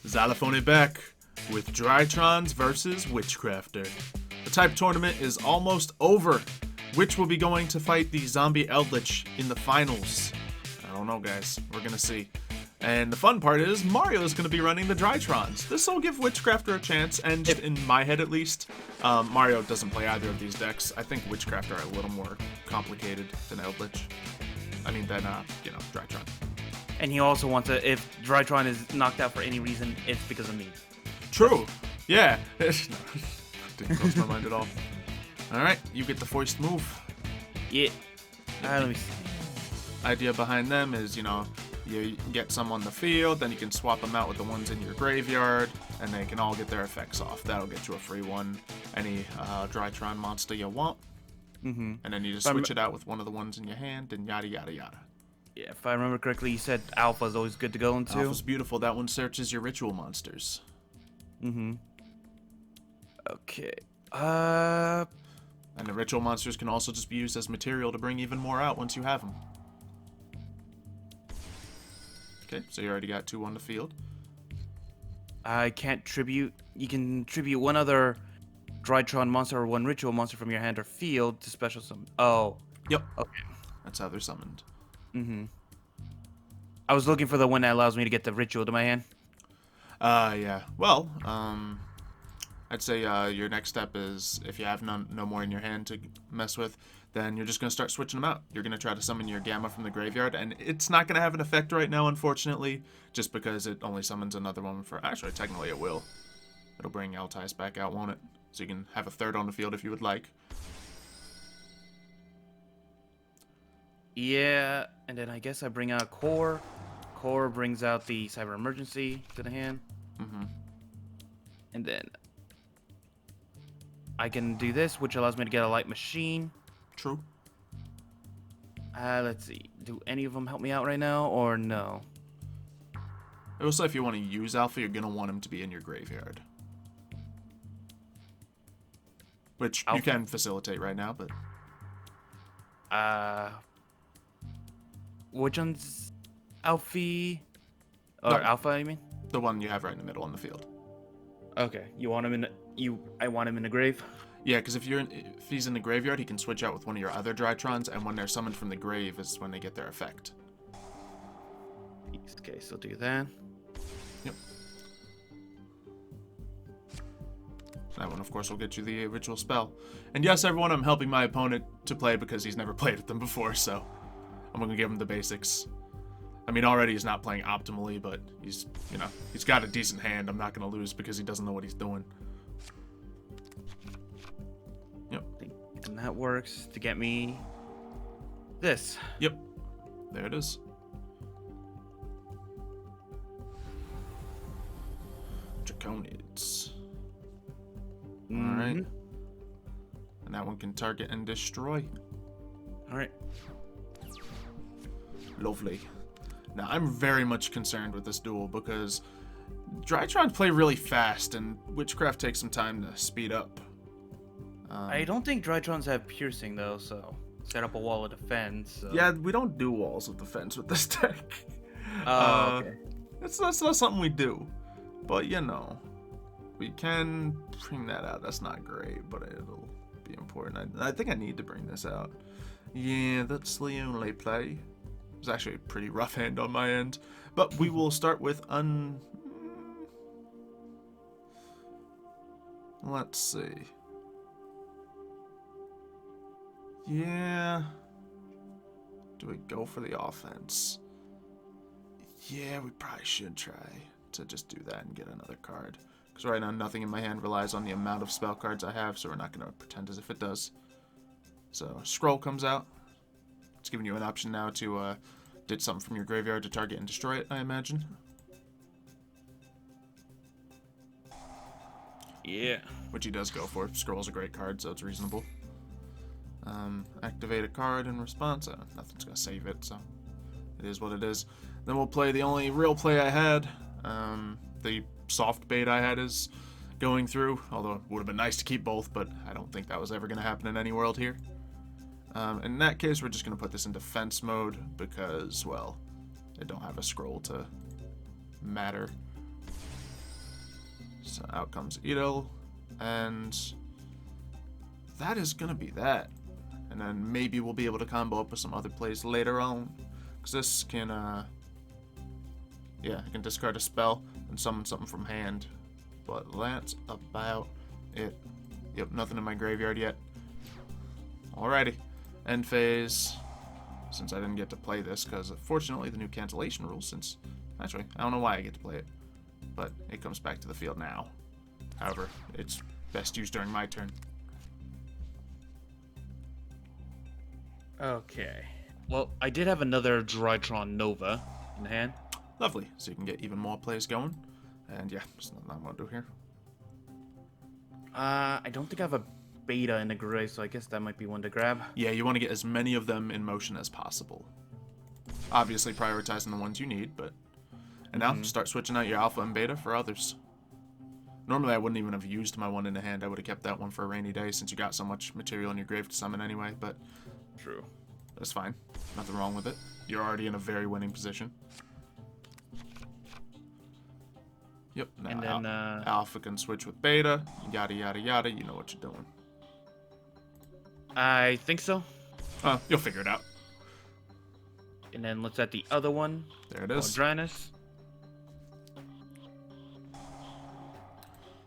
Xylophoney back with Drytrons versus Witchcrafter. The type tournament is almost over. Which will be going to fight the Zombie Eldritch in the finals? I don't know, guys. We're gonna see. And the fun part is Mario is going to be running the Drytrons. This will give Witchcrafter a chance, and in my head at least, Mario doesn't play either of these decks. I think Witchcrafter are a little more complicated than Eldritch. I mean, than, Drytron. And he also wants to, if Drytron is knocked out for any reason, it's because of me. True. Yeah. Didn't cross my mind at all. Alright, you get the first move. Yeah. Let me see. Idea behind them is, you get some on the field, then you can swap them out with the ones in your graveyard, and they can all get their effects off. That'll get you a free one. Any Drytron monster you want. Mm-hmm. And then you just switch it out with one of the ones in your hand, and yada yada yada. Yeah, if I remember correctly, you said Alpha is always good to go into. Alpha's beautiful. That one searches your ritual monsters. Mm-hmm. Okay. And the ritual monsters can also just be used as material to bring even more out once you have them. Okay, so you already got 2 on the field. I can't tribute. You can tribute one other Drytron monster or one ritual monster from your hand or field to special summon. Oh. Yep. Okay. That's how they're summoned. Mm-hmm. I was looking for the one that allows me to get the ritual to my hand. Yeah. Well, I'd say your next step is, if you have no more in your hand to mess with, then you're just going to start switching them out. You're going to try to summon your Gamma from the graveyard, and it's not going to have an effect right now, unfortunately, just because it only summons another one for... Actually, technically it will. It'll bring Altais back out, won't it? So you can have a third on the field if you would like. Yeah, and then I guess I bring out Core. Core brings out the Cyber Emergency to the hand. Mm-hmm. And then I can do this, which allows me to get a Light Machine. True. Let's see. Do any of them help me out right now, or no? Also, if you want to use Alpha, you're going to want him to be in your graveyard. Which Alpha? You can facilitate right now, but... Which one's Alfie? Or No. Alpha, I mean? The one you have right in the middle on the field. Okay. You want him in I want him in the grave? Yeah, because if he's in the graveyard, he can switch out with one of your other Drytrons, and when they're summoned from the grave is when they get their effect. Okay, so do that. Yep. That one, of course, will get you the ritual spell. And yes, everyone, I'm helping my opponent to play because he's never played with them before, so I'm going to give him the basics. I mean, already he's not playing optimally, but he's got a decent hand. I'm not going to lose because he doesn't know what he's doing. Yep. And that works to get me this. Yep. There it is. Draconids. Mm-hmm. Alright. And that one can target and destroy. Alright. Lovely. Now, I'm very much concerned with this duel because Drytrons play really fast and Witchcraft takes some time to speed up. I don't think Drytrons have piercing, though, so set up a wall of defense. So. Yeah, we don't do walls of defense with this deck. Okay. That's not something we do. But, we can bring that out. That's not great, but it'll be important. I think I need to bring this out. Yeah, that's the only play. It's actually a pretty rough hand on my end. But we will start with Let's see. Yeah. Do we go for the offense? Yeah, we probably should try to just do that and get another card. Because right now, nothing in my hand relies on the amount of spell cards I have, so we're not going to pretend as if it does. So, Scroll comes out. It's giving you an option now to ditch something from your graveyard to target and destroy it, I imagine. Yeah. Which he does go for. Scroll's a great card, so it's reasonable. Activate a card in response. Nothing's going to save it, so it is what it is. Then we'll play the only real play I had. The soft bait I had is going through, although it would have been nice to keep both, but I don't think that was ever going to happen in any world here. In that case, we're just going to put this in defense mode because, well, I don't have a scroll to matter. So out comes Edel, and that is gonna be that. And then maybe we'll be able to combo up with some other plays later on. Because this can, yeah, I can discard a spell and summon something from hand. But that's about it. Yep, nothing in my graveyard yet. Alrighty. End phase. Since I didn't get to play this, because fortunately the new cancellation rules, since... Actually, I don't know why I get to play it. But it comes back to the field now. However, it's best used during my turn. Okay. Well, I did have another Drytron Nova in hand. Lovely. So you can get even more plays going. And yeah, there's nothing I'm going to do here. I don't think I have a beta in the gray, so I guess that might be one to grab. Yeah, you want to get as many of them in motion as possible. Obviously prioritizing the ones you need, but... And now, start switching out your alpha and beta for others. Normally I wouldn't even have used my one in the hand. I would have kept that one for a rainy day since you got so much material in your grave to summon anyway, but... True. That's fine. Nothing wrong with it. You're already in a very winning position. Yep. Now And then, alpha can switch with beta. Yada, yada, yada. You know what you're doing. I think so. You'll figure it out. And then let's add the other one. There it is. Dryness.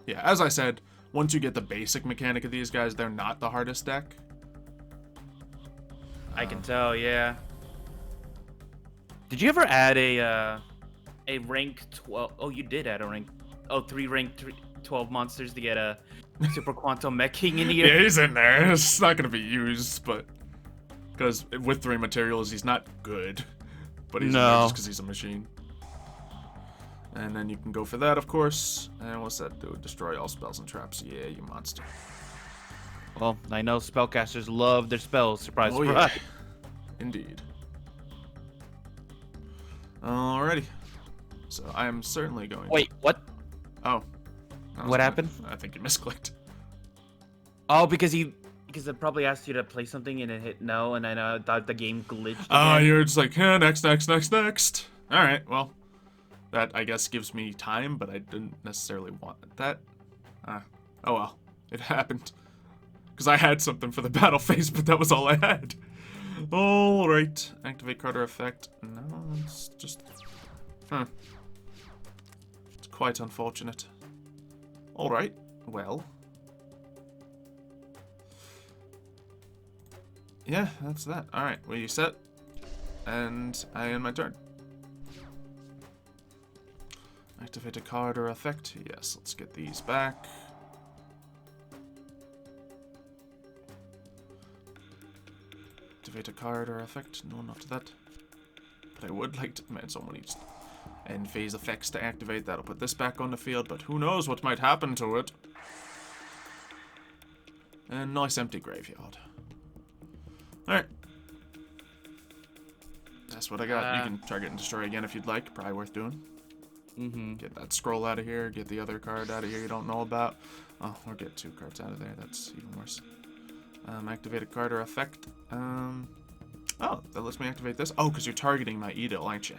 Yeah, as I said, once you get the basic mechanic of these guys, they're not the hardest deck. I can tell, yeah. Did you ever add a rank 12? Oh, you did add a rank. Oh, 12 monsters to get a Super Quantum Mech King in here. Yeah, he's in there. It's not gonna be used, but because with 3 materials, he's not good. But he's in there just because he's a machine. And then you can go for that, of course. And what's that do? Destroy all spells and traps. Yeah, you monster. Well, I know spellcasters love their spells. Surprise, Oh, surprise. yeah. Indeed. Alrighty. So I am certainly going. Wait, what? Oh. What happened? I think you misclicked. Oh, because it probably asked you to play something and it hit no, and I thought the game glitched. Oh, again. you're just like, yeah, next. Alright, well. That, I guess, gives me time, but I didn't necessarily want that. Oh well. It happened. Because I had something for the battle phase, but that was all I had. Alright. Activate card or effect. No, it's just... It's quite unfortunate. Alright. Well. Yeah, that's that. Alright, well, you set. And I end my turn. Activate a card or effect. Yes, let's get these back. Activate a card or effect. No, not that. But I would like to... Man, someone needs end phase effects to activate. That'll put this back on the field, but who knows what might happen to it. And nice empty graveyard. Alright. That's what I got. You can target and destroy again if you'd like. Probably worth doing. Get that scroll out of here. Get the other card out of here you don't know about. Oh, or get 2 cards out of there. That's even worse. Activate a card or effect. Oh, that lets me activate this. Oh, because you're targeting my Edel, aren't you?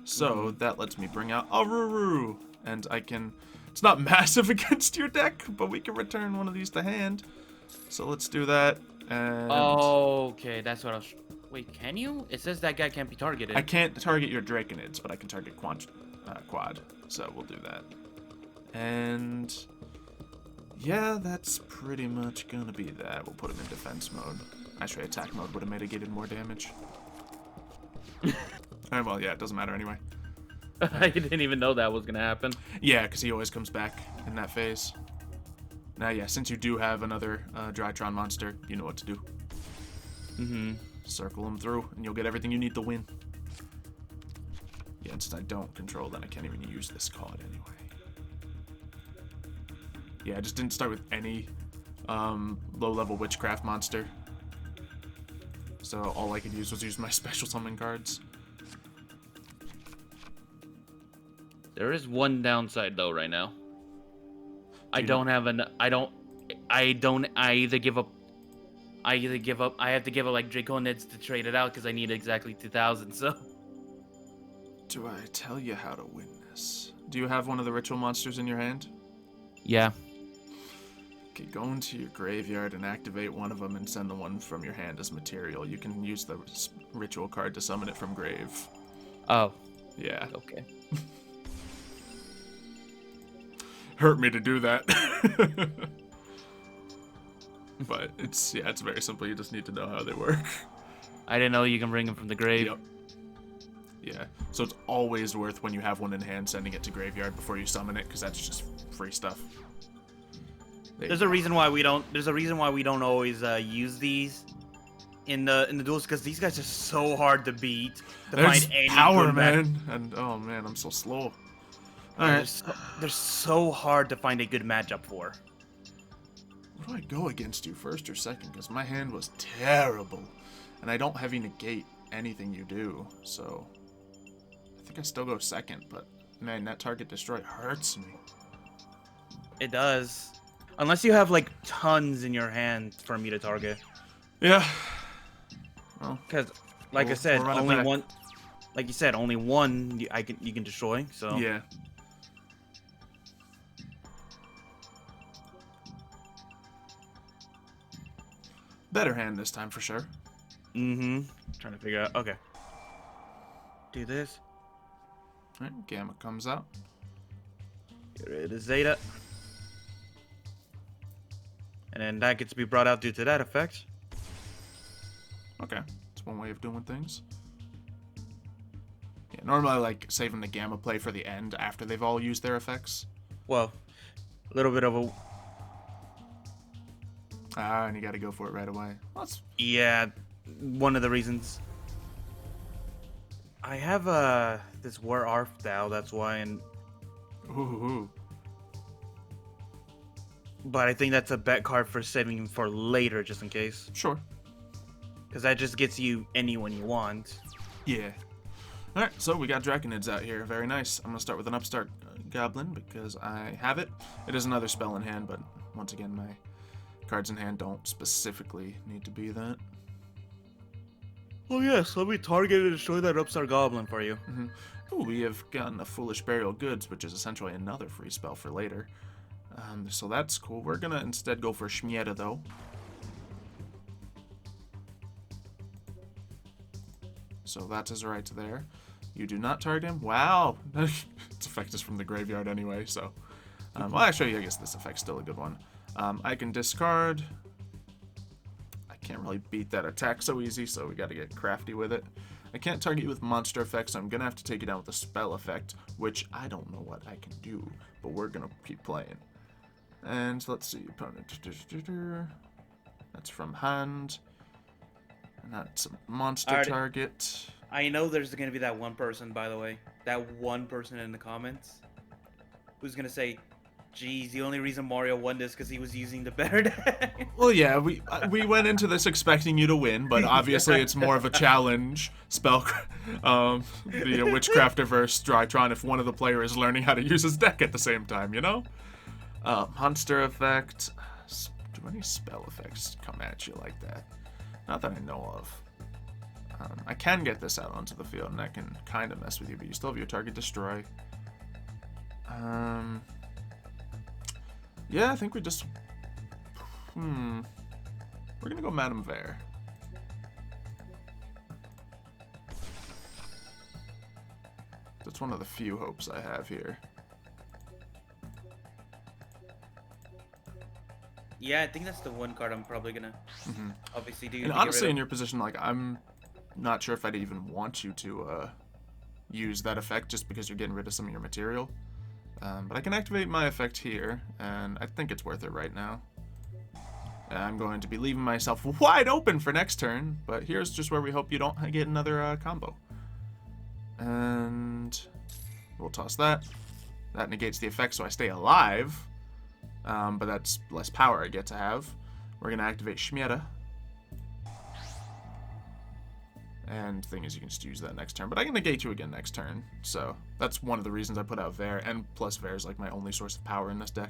So that lets me bring out Aruru. And I can... It's not massive against your deck, but we can return one of these to hand. So let's do that. And... Okay, that's what I was... Wait, can you? It says that guy can't be targeted. I can't target your Draconids, but I can target Quad. So we'll do that. And... yeah, that's pretty much gonna be that. We'll put him in defense mode. Actually, attack mode would have mitigated more damage. Well, yeah, it doesn't matter anyway. I didn't even know that was gonna happen. Yeah, because he always comes back in that phase. Now, yeah, since you do have another Drytron monster, you know what to do. Circle him through, and you'll get everything you need to win. Yeah, and since I don't control, then I can't even use this card anyway. Yeah, I just didn't start with any low-level witchcraft monster. So all I could use was use my special summon cards. There is one downside though right now. I either give up I have to give up like Draconids to trade it out because I need exactly 2,000, so. Do I tell you how to win this? Do you have one of the ritual monsters in your hand? Yeah. Okay, go into your graveyard and activate one of them and send the one from your hand as material. You can use the ritual card to summon it from grave. Oh. Yeah. Okay. Hurt me to do that. But it's very simple. You just need to know how they work. I didn't know you can bring them from the grave. Yep. Yeah. So it's always worth when you have one in hand sending it to graveyard before you summon it, because that's just free stuff. There's a reason why we don't. There's a reason why we don't always use these in the duels, because these guys are so hard to beat. To There's find any power, good man, and oh man, I'm so slow. All right. They're so hard to find a good matchup for. What do I go against you, first or second? Because my hand was terrible, and I don't heavy negate anything you do, so I think I still go second. But man, that target destroy hurts me. It does. Unless you have like tons in your hand for me to target. Yeah. Well, Because, like I said, we'll run it only back. one. Like you said, only one you can destroy. So yeah. Better hand this time for sure. Mm-hmm. Trying to figure out. Okay. Do this. All right, Gamma comes out. Get rid of Zeta. And then that gets to be brought out due to that effect. Okay, it's one way of doing things. Yeah, normally I like saving the Gamma play for the end after they've all used their effects. Well, a little bit of a... And you gotta go for it right away. Well, that's... Yeah, one of the reasons. I have this War Arf Thou, that's why, and... Ooh. But I think that's a bet card for saving for later, just in case. Sure. Because that just gets you anyone you want. Yeah. Alright, so we got Draconids out here. Very nice. I'm going to start with an Upstart Goblin because I have it. It is another spell in hand, but once again, my cards in hand don't specifically need to be that. Oh yes, let me target and destroy that Upstart Goblin for you. Mm-hmm. Ooh, we have gotten a Foolish Burial Goods, which is essentially another free spell for later. So that's cool. We're going to instead go for Shmieta, though. So that's his right there. You do not target him? Wow! Its effect is from the graveyard anyway, so... well, actually, I guess this effect's still a good one. I can discard. I can't really beat that attack so easy, so we gotta get crafty with it. I can't target you with monster effects, so I'm gonna have to take you down with a spell effect, which I don't know what I can do, but we're gonna keep playing. And let's see, opponent. That's from hand. And that's a monster target. I know there's going to be that one person, by the way. That one person in the comments who's going to say, geez, the only reason Mario won this because he was using the better deck. Well, yeah, we went into this expecting you to win, but obviously it's more of a challenge. The Witchcrafter versus Drytron if one of the players is learning how to use his deck at the same time, you know? Monster effect. Do any spell effects come at you like that? Not that I know of. I can get this out onto the field, and that can kind of mess with you, but you still have your target destroy. Yeah, I think we just... We're gonna go Madame Vare. That's one of the few hopes I have here. Yeah, I think that's the one card I'm probably gonna obviously do. And honestly, in your position, like, I'm not sure if I'd even want you to use that effect just because you're getting rid of some of your material. But I can activate my effect here, and I think it's worth it right now. And I'm going to be leaving myself wide open for next turn, but here's just where we hope you don't get another combo. And we'll toss that. That negates the effect, so I stay alive. But that's less power I get to have. We're going to activate Shmieta. And the thing is, you can just use that next turn. But I can negate you again next turn. So that's one of the reasons I put out Vare. And plus Vare is like my only source of power in this deck.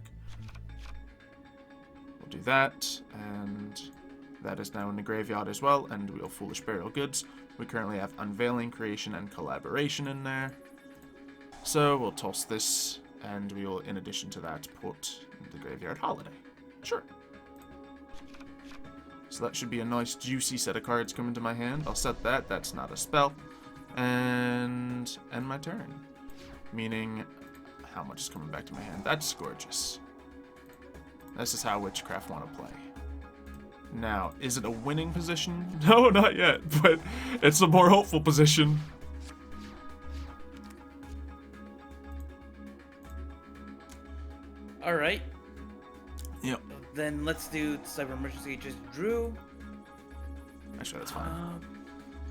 We'll do that. And that is now in the graveyard as well. And we'll Foolish Burial Goods. We currently have Unveiling, Creation, and Collaboration in there. So we'll toss this And we will, in addition to that, put the Graveyard Holiday. Sure. So that should be a nice, juicy set of cards coming to my hand. I'll set that. That's not a spell. And end my turn. Meaning, how much is coming back to my hand? That's gorgeous. This is how Witchcraft want to play. Now, is it a winning position? No, not yet, but it's a more hopeful position. All right. Yep. Then let's do Cyber Emergency. Just drew. Actually, that's fine.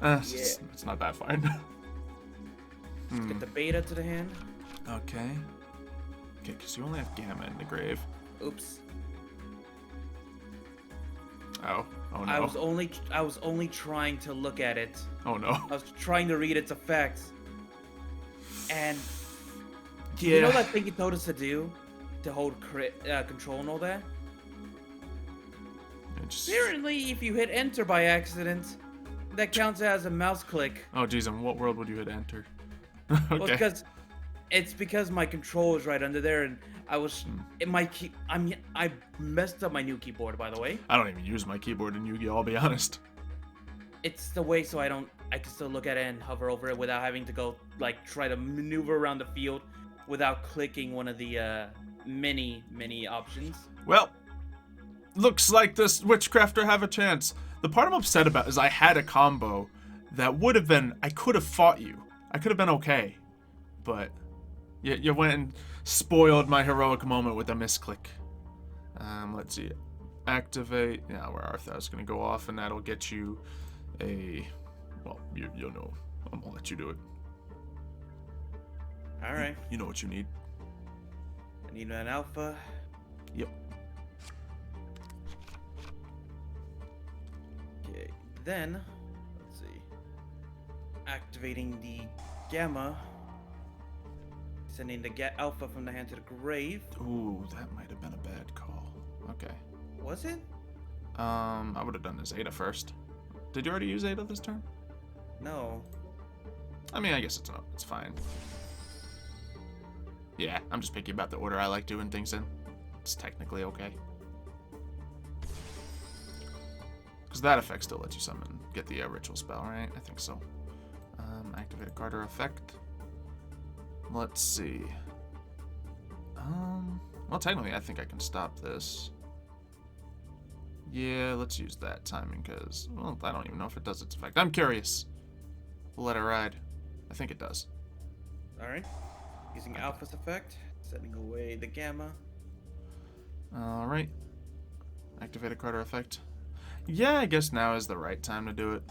Yeah. It's not that fine. Let's get the beta to the hand. Okay. Okay, because you only have Gamma in the grave. Oops. Oh no. I was only trying to look at it. Oh no. I was trying to read its effects. And Yeah. you know that thing you told us to do? To hold control and all that? Apparently, if you hit enter by accident, that counts as a mouse click. Oh geez, in what world would you hit enter? Okay. Well, because my control is right under there, and I was I messed up my new keyboard, by the way. I don't even use my keyboard in Yu-Gi-Oh! I'll be honest. It's the way so I can still look at it and hover over it without having to go like try to maneuver around the field without clicking one of the many options. Well, looks like this Witchcrafter have a chance. The part I'm upset about is I had a combo that would have been, I could have fought you. I could have been okay. But you went and spoiled my heroic moment with a misclick. Let's see. Activate. Yeah, where Arthur's going to go off, and that'll get you a... Well, you'll know. I'm going to let you do it. All right. You know what you need. I need an alpha. Yep. Okay, then, let's see. Activating the gamma. Sending the alpha from the hand to the grave. Ooh, that might have been a bad call. Okay. Was it? I would have done the Zeta first. Did you already use Zeta this turn? No. I mean, I guess it's fine. Yeah, I'm just picky about the order I like doing things in. It's technically okay. Because that effect still lets you summon, get the ritual spell, right? I think so. Activate a card or effect. Let's see. Well, technically, I think I can stop this. Yeah, let's use that timing, because, well, I don't even know if it does its effect. I'm curious. We'll let it ride. I think it does. Alright. Using alpha's effect, setting away the gamma. Alright. Activate a card or effect. Yeah, I guess now is the right time to do it.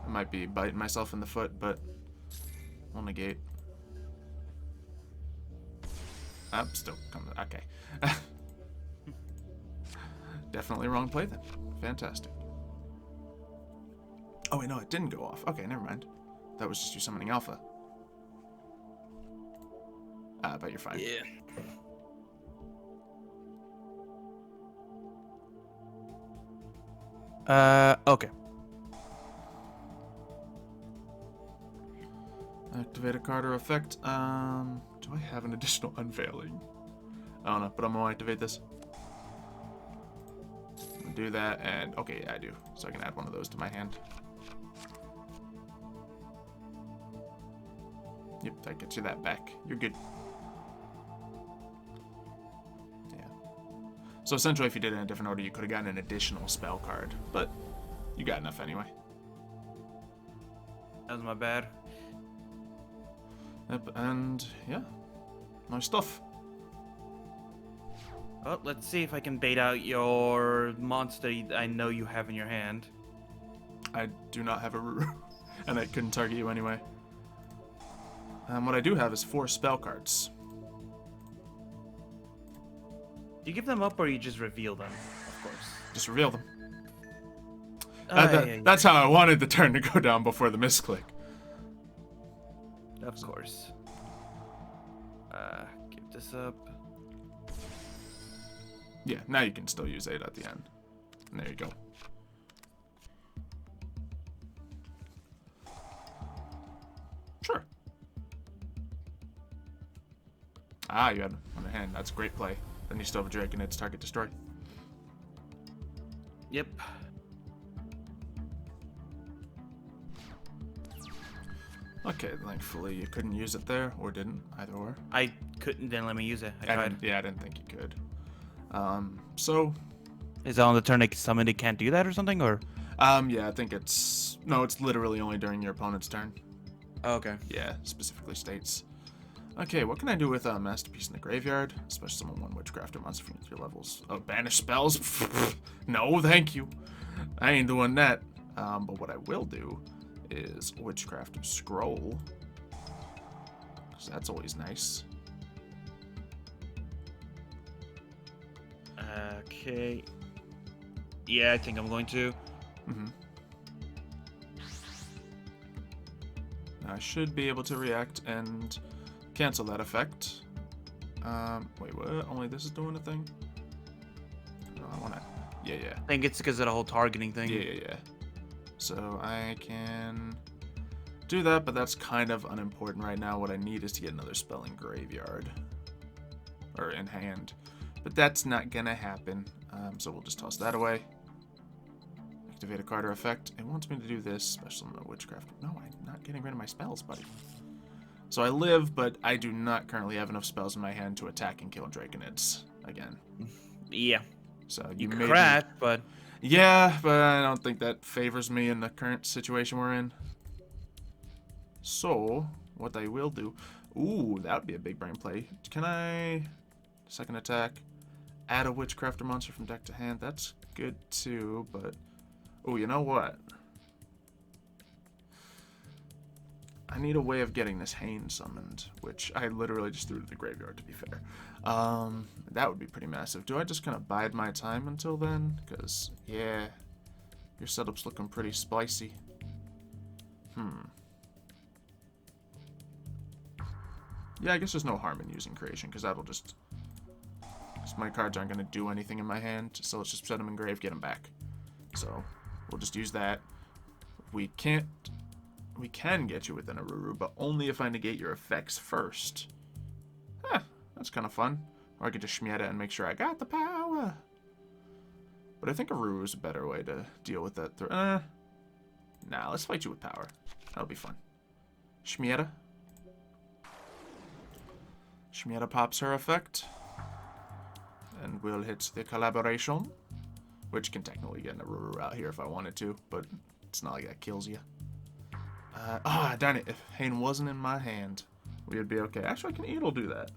I might be biting myself in the foot, but I'll negate. I'm still coming. Okay. Definitely wrong play then. Fantastic. Oh wait, no, it didn't go off. Okay, never mind. That was just you summoning alpha. I bet you're fine. Yeah. Okay. Activate a card or effect. Do I have an additional unveiling? I don't know, but I'm gonna activate this. Do that, and okay, yeah, I do. So I can add one of those to my hand. Yep, that gets you that back. You're good. Yeah. So essentially, if you did it in a different order, you could have gotten an additional spell card, but you got enough anyway. That was my bad. Yep, and yeah, nice stuff. Well, let's see if I can bait out your monster I know you have in your hand. I do not have a Ruru, and I couldn't target you anyway. What I do have is 4 spell cards. Do you give them up or you just reveal them? Of course. Just reveal them. Yeah. That's how I wanted the turn to go down before the misclick. Of course. Give this up. Yeah, now you can still use 8 at the end. And there you go. Sure. Ah, you had on hand. That's a great play. Then you still have a Drake and it's target destroy. Yep. Okay, thankfully you couldn't use it there, or didn't, either or. I couldn't, didn't let me use it. I tried. I didn't think you could. So... Is that on the turn somebody can't do that or something, or? Yeah, I think it's... No, it's literally only during your opponent's turn. Oh, okay. Yeah, specifically states. Okay, what can I do with a Masterpiece in the graveyard? Special summon one Witchcrafter monster from your levels. Oh, banish spells? No, thank you. I ain't doing that. But what I will do is Witchcrafter Scroll. Because that's always nice. Okay. Yeah, I think I'm going to. I should be able to react and cancel that effect. Wait, what? Only this is doing a thing? No, I wanna... Yeah. I think it's because of the whole targeting thing. Yeah. So I can do that, but that's kind of unimportant right now. What I need is to get another spell in graveyard. Or in hand. But that's not gonna happen. So we'll just toss that away. Activate a card or effect. It wants me to do this. Special summon Witchcraft. No, I'm not getting rid of my spells, buddy. So I live, but I do not currently have enough spells in my hand to attack and kill Draconids again. Yeah. So you crash, but... Yeah, but I don't think that favors me in the current situation we're in. So, what I will do... Ooh, that would be a big brain play. Can I... Second attack. Add a Witchcrafter monster from deck to hand. That's good too, but... Oh, you know what? I need a way of getting this Hane summoned, which I literally just threw to the graveyard, to be fair. That would be pretty massive. Do I just kind of bide my time until then? Because, yeah, your setup's looking pretty spicy. Yeah, I guess there's no harm in using Creation, because that'll just... Because my cards aren't going to do anything in my hand, so let's just set them in grave, get them back. So, we'll just use that. We can get you within a Ruru, but only if I negate your effects first. Huh, that's kind of fun. Or I could just Shmieta and make sure I got the power. But I think a Ruru is a better way to deal with that. Nah, let's fight you with power. That'll be fun. Shmieta. Shmieta pops her effect. And we'll hit the collaboration. Which can technically get in a Ruru out here if I wanted to, but it's not like that kills you. Darn it. If Hane wasn't in my hand, we would be okay. Actually, I can Edel do that.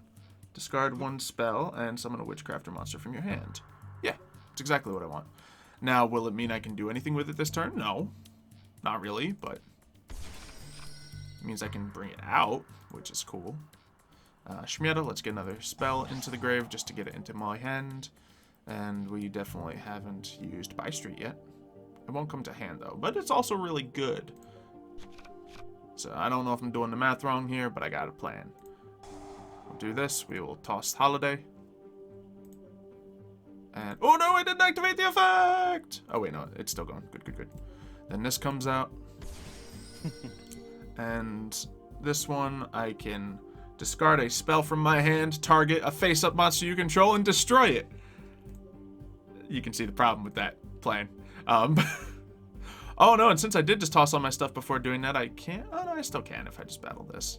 Discard one spell and summon a Witchcrafter monster from your hand. Yeah, that's exactly what I want. Now, will it mean I can do anything with it this turn? No. Not really, but it means I can bring it out, which is cool. Shmieta, let's get another spell into the grave just to get it into my hand. And we definitely haven't used By Street yet. It won't come to hand, though, but it's also really good. So I don't know if I'm doing the math wrong here, but I got a plan. We'll do this. We will toss Holiday. And... Oh, no, I didn't activate the effect! Oh, wait, no, it's still going. Good. Then this comes out. And this one, I can discard a spell from my hand, target a face-up monster you control, and destroy it. You can see the problem with that plan. Oh, no, and since I did just toss all my stuff before doing that, I can't... Oh, no, I still can if I just battle this.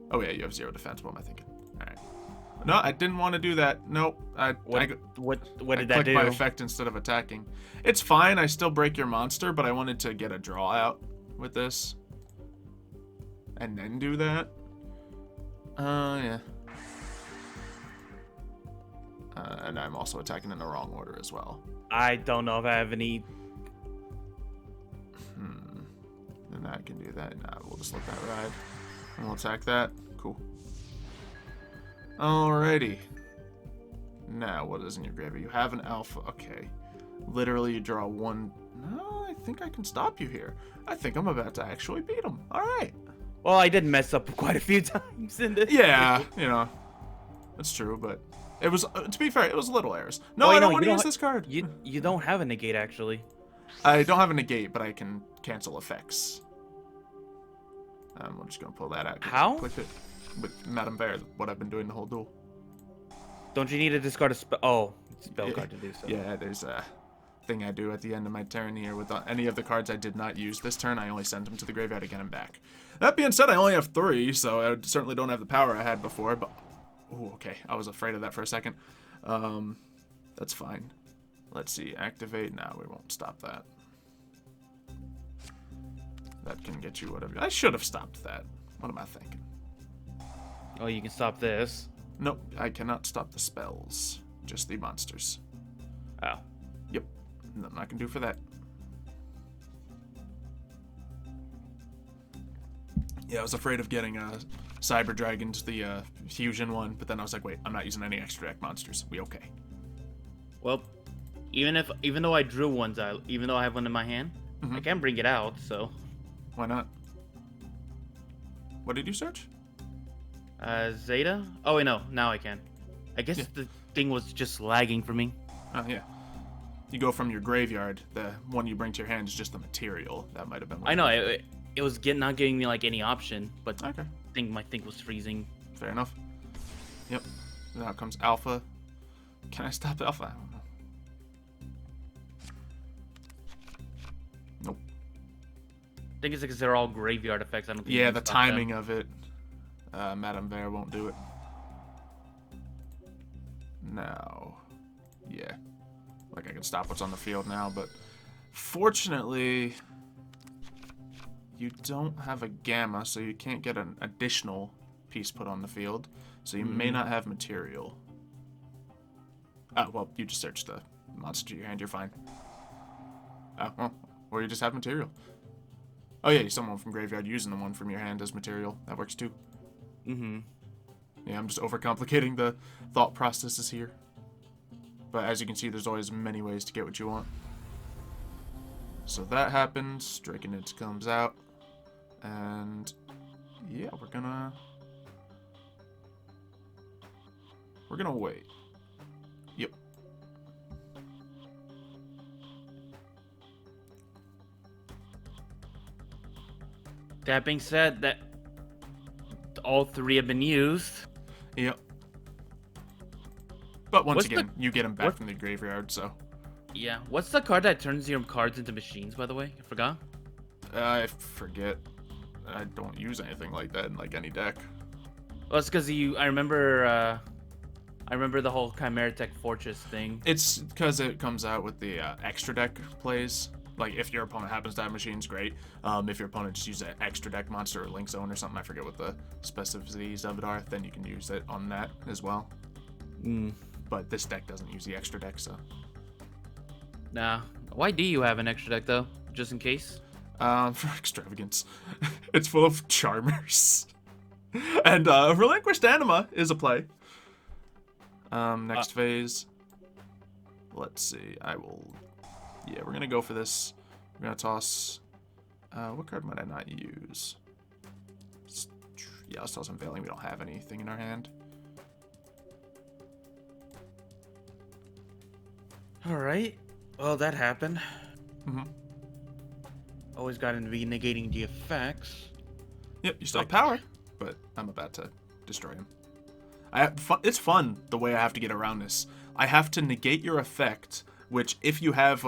Oh, yeah, you have 0 defense. What am I thinking? All right. No, I didn't want to do that. Nope. What did that do? I clicked my effect instead of attacking. It's fine. I still break your monster, but I wanted to get a draw out with this. And then do that. Yeah. And I'm also attacking in the wrong order as well. I don't know if I have any... Then I can do that. Nah, we'll just let that ride. And we'll attack that. Cool. Alrighty. Now, what is in your graveyard? You have an alpha. Okay. Literally, you draw one... No, I think I can stop you here. I think I'm about to actually beat him. Alright. Well, I did mess up quite a few times in this. Yeah, you know. That's true, but... It was, to be fair, it was little errors. No, I don't want to use this card. You don't have a negate, actually. I don't have a negate, but I can cancel effects. I'm just going to pull that out. How? Click it. with Madame Bear, what I've been doing the whole duel. Don't you need to discard a spell card to do so? Yeah, there's a thing I do at the end of my turn here with any of the cards I did not use this turn. I only send them to the graveyard to get them back. That being said, I only have 3, so I certainly don't have the power I had before. But ooh, okay, I was afraid of that for a second. That's fine. Let's see, activate. No, we won't stop that. That can get you whatever. I should have stopped that. What am I thinking? Oh, you can stop this. Nope, I cannot stop the spells. Just the monsters. Oh. Yep, nothing I can do for that. Yeah, I was afraid of getting Cyber Dragons, the fusion one, but then I was like, wait, I'm not using any extra deck monsters. We okay? Well, even though I drew one, even though I have one in my hand, I can bring it out. So why not? What did you search? Zeta? Oh wait, no, now I can. I guess the thing was just lagging for me. Oh yeah. You go from your graveyard. The one you bring to your hand is just the material. That might have been. I know it was not giving me like any option, but okay. My thing was freezing. Fair enough. Yep. Now comes Alpha. Can I stop Alpha? I don't know. Nope. I think it's because they're all graveyard effects. I don't think. Yeah, the timing of it. Madame Bear won't do it. Now, yeah. Like I can stop what's on the field now, but fortunately, you don't have a Gamma, so you can't get an additional piece put on the field. So you may not have material. Oh, well, you just searched the monster to your hand. You're fine. Oh, well, or you just have material. Oh yeah, someone from graveyard using the one from your hand as material. That works too. Yeah, I'm just overcomplicating the thought processes here. But as you can see, there's always many ways to get what you want. So that happens. Draconid comes out. And yeah, we're gonna wait. Yep. That being said, that all 3 have been used. Yep. But once again, you get them back from the graveyard, so. Yeah. What's the card that turns your cards into machines, by the way? I forgot. I forget. I don't use anything like that in like any deck. Well, it's because I remember the whole Chimera Tech Fortress thing. It's because it comes out with the extra deck plays. Like, if your opponent happens to have machines, great. If your opponent just uses an extra deck monster or Link Zone or something, I forget what the specificities of it are, then you can use it on that as well. But this deck doesn't use the extra deck, so. Nah. Why do you have an extra deck, though? Just in case? For extravagance. It's full of Charmers. And Relinquished Anima is a play. Next phase. Let's see. Yeah, we're going to go for this. We're going to toss... what card might I not use? Yeah, let's toss Unveiling. We don't have anything in our hand. Alright. Well, that happened. Mm-hmm. Always got to be negating the effects. Yep, you still have power, but I'm about to destroy him. It's fun the way I have to get around this. I have to negate your effect, which if you have,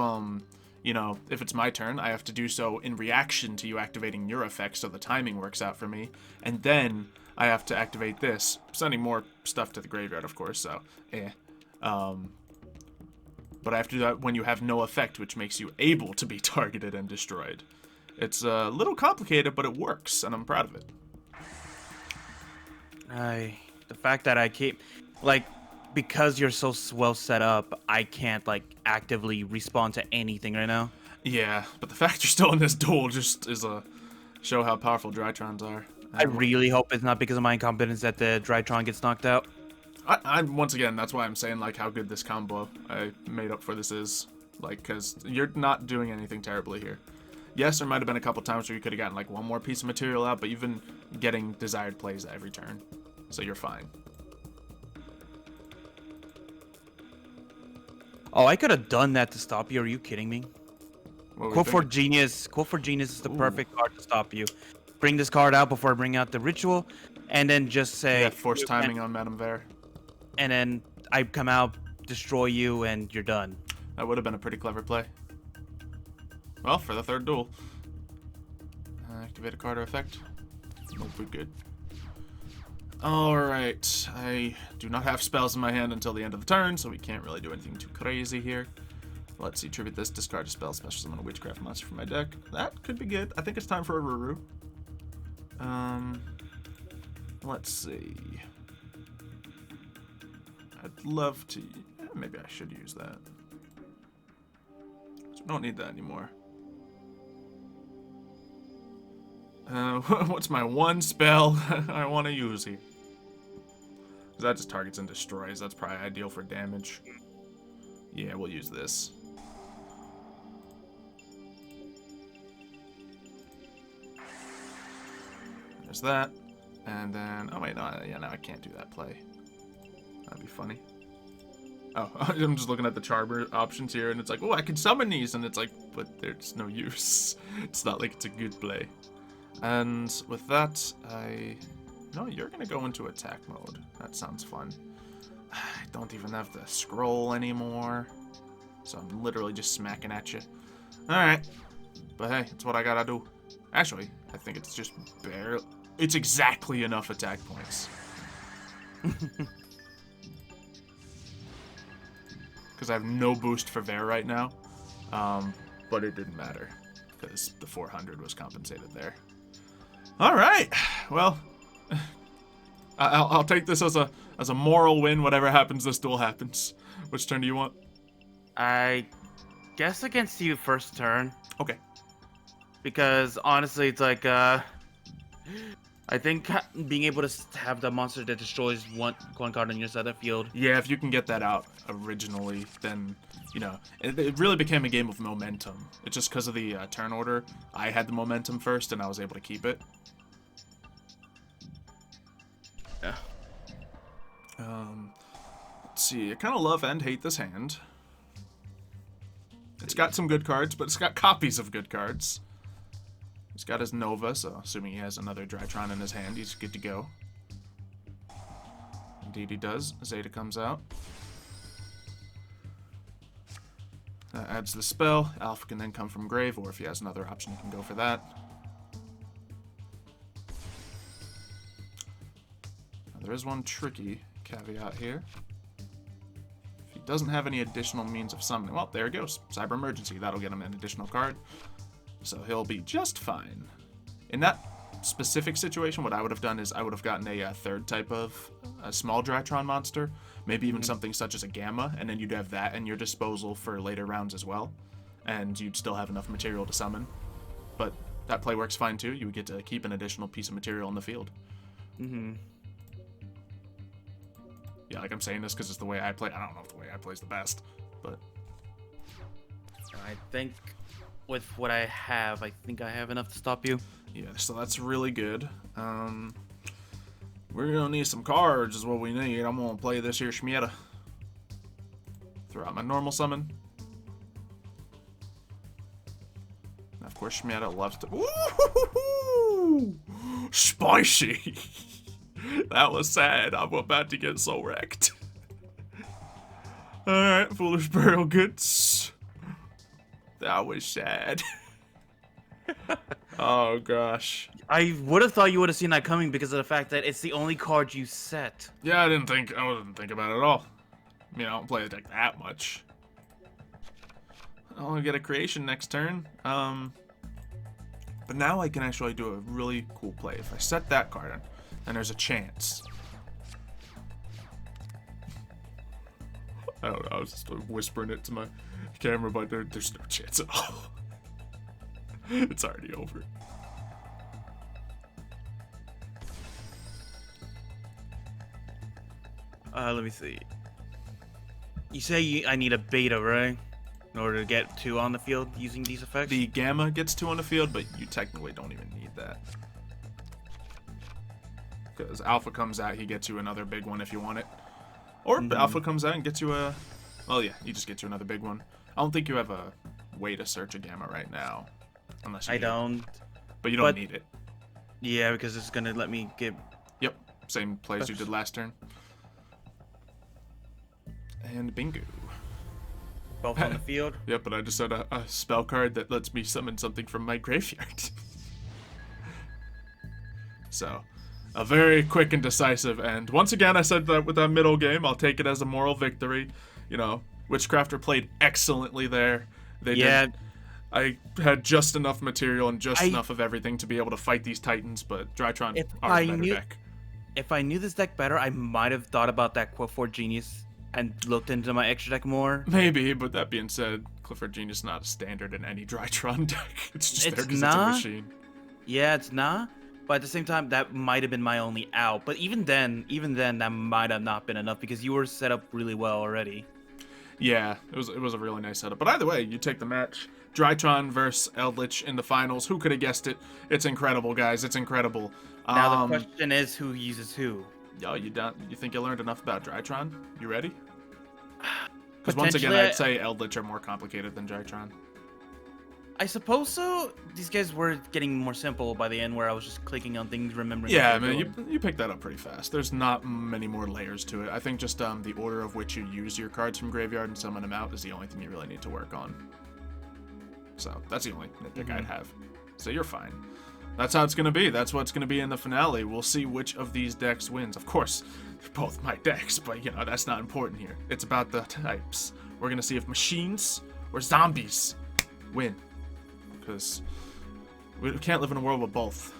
you know, if it's my turn, I have to do so in reaction to you activating your effect, so the timing works out for me. And then I have to activate this, sending more stuff to the graveyard, of course, so, but I have to do that when you have no effect, which makes you able to be targeted and destroyed. It's a little complicated, but it works, and I'm proud of it. The fact that I keep, like, because you're so well set up, I can't, like, actively respond to anything right now. Yeah, but the fact you're still in this duel just is a show how powerful Drytrons are. I really hope it's not because of my incompetence that the Drytron gets knocked out. Once again, that's why I'm saying, like, how good this combo I made up for this is. Like, because you're not doing anything terribly here. Yes, there might have been a couple times where you could have gotten, like, one more piece of material out, but you've been getting desired plays at every turn. So you're fine. Oh, I could have done that to stop you. Are you kidding me? Quote for Genius. Quote for Genius is the perfect card to stop you. Bring this card out before I bring out the ritual. and then just say Yeah, force you timing can't- on Madame Vare. and then I come out, destroy you, and you're done. That would have been a pretty clever play. Well, for the third duel. Activate a card or effect. Nope, we're good. Alright, I do not have spells in my hand until the end of the turn, so we can't really do anything too crazy here. Let's see, tribute this, discard a spell, special summon a witchcraft monster from my deck. That could be good. I think it's time for a Ruru. Let's see. I'd love to... maybe I should use that. So I don't need that anymore. What's my one spell I want to use here? Because that just targets and destroys. That's probably ideal for damage. Yeah, we'll use this. There's that. And then... oh, wait, no, yeah, no, I can't do that play. That'd be funny. Oh, I'm just looking at the charmer options here, and it's like, oh, I can summon these, and it's like, but there's no use. It's not like it's a good play. And with that, no, you're gonna go into attack mode. That sounds fun. I don't even have to scroll anymore, so I'm literally just smacking at you. Alright, but hey, it's what I gotta do. Actually, I think it's just barely... it's exactly enough attack points. Because I have no boost for Vare right now, but it didn't matter, because the 400 was compensated there. Alright, well, I'll take this as a moral win. Whatever happens, this duel happens. Which turn do you want? I guess against you first turn. Okay. Because honestly, it's like, I think being able to have the monster that destroys one card on your side of the field. Yeah, if you can get that out originally, then, you know, it really became a game of momentum. It's just because of the turn order. I had the momentum first, and I was able to keep it. Yeah. Let's see. I kind of love and hate this hand. It's got some good cards, but it's got copies of good cards. He's got his Nova, so assuming he has another Drytron in his hand, he's good to go. Indeed he does. Zeta comes out. That adds the spell. Alpha can then come from grave, or if he has another option, he can go for that. Now, there is one tricky caveat here. If he doesn't have any additional means of summoning, well, there he goes. Cyber Emergency. That'll get him an additional card. So he'll be just fine. In that specific situation, what I would have done is I would have gotten a third type of small Drytron monster, maybe even something such as a Gamma, and then you'd have that in your disposal for later rounds as well, and you'd still have enough material to summon. But that play works fine too. You would get to keep an additional piece of material in the field. Mm-hmm. Yeah, like I'm saying this because it's the way I play. I don't know if the way I play is the best, but... I think with what I have, I think I have enough to stop you. yeah, so that's really good. We're gonna need some cards is what we need. I'm gonna play this here Shmieta. Throw out my normal summon. And of course Shmieta loves to... Ooh, spicy! That was sad. I'm about to get so wrecked. Alright, Foolish Burial Goods. That was sad. Oh gosh. I would have thought you would have seen that coming because of the fact that it's the only card you set. Yeah, I didn't think about it at all. I mean, I don't play the deck that much. I'll get a creation next turn. But now I can actually do a really cool play. If I set that card in, then there's a chance. I don't know, I was just whispering it to my camera, but there's no chance at all. It's already over. Let me see. You say I need a beta, right? In order to get 2 on the field using these effects? The Gamma gets 2 on the field, but you technically don't even need that. Because Alpha comes out, he gets you another big one if you want it. Or Alpha comes out and gets you a... well, yeah, he just gets you another big one. I don't think you have a way to search a Gamma right now. Unless you I don't. But you don't need it. Yeah, because it's going to let me get... Yep. Same plays you did last turn. And bingo. Both on the field. Yep, but I just said a spell card that lets me summon something from my graveyard. So, a very quick and decisive end. Once again, I said that with that middle game, I'll take it as a moral victory. You know, Witchcrafter played excellently there. They did. I had just enough material and just enough of everything to be able to fight these Titans, but Drytron are a better deck. If I knew this deck better, I might have thought about that Clifford Genius and looked into my extra deck more. Maybe, but that being said, Clifford Genius is not a standard in any Drytron deck. It's just there because it's a machine. Yeah, it's not. But at the same time, that might have been my only out. But even then, that might have not been enough because you were set up really well already. Yeah, it was a really nice setup. But either way, you take the match. Drytron versus Eldritch in the finals. Who could have guessed it? It's incredible, guys. It's incredible. Now the question is, who uses who? Yo, you think you learned enough about Drytron? You ready? Because once again, I'd say Eldritch are more complicated than Drytron. I suppose so. These guys were getting more simple by the end, where I was just clicking on things, remembering. Yeah, man, you picked that up pretty fast. There's not many more layers to it. I think just the order of which you use your cards from graveyard and summon them out is the only thing you really need to work on. So that's the only nitpick I'd have. So you're fine. That's how it's going to be. That's what's going to be in the finale. We'll see which of these decks wins. Of course, they're both my decks, but, you know, that's not important here. It's about the types. We're going to see if machines or zombies win. Because we can't live in a world with both.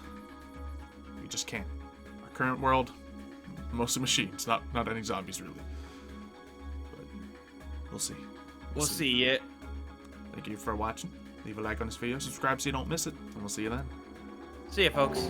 We just can't. Our current world, mostly machines, not any zombies, really. But we'll see. We'll see it. Thank you for watching. Leave a like on this video, subscribe so you don't miss it, and we'll see you then. See ya, folks.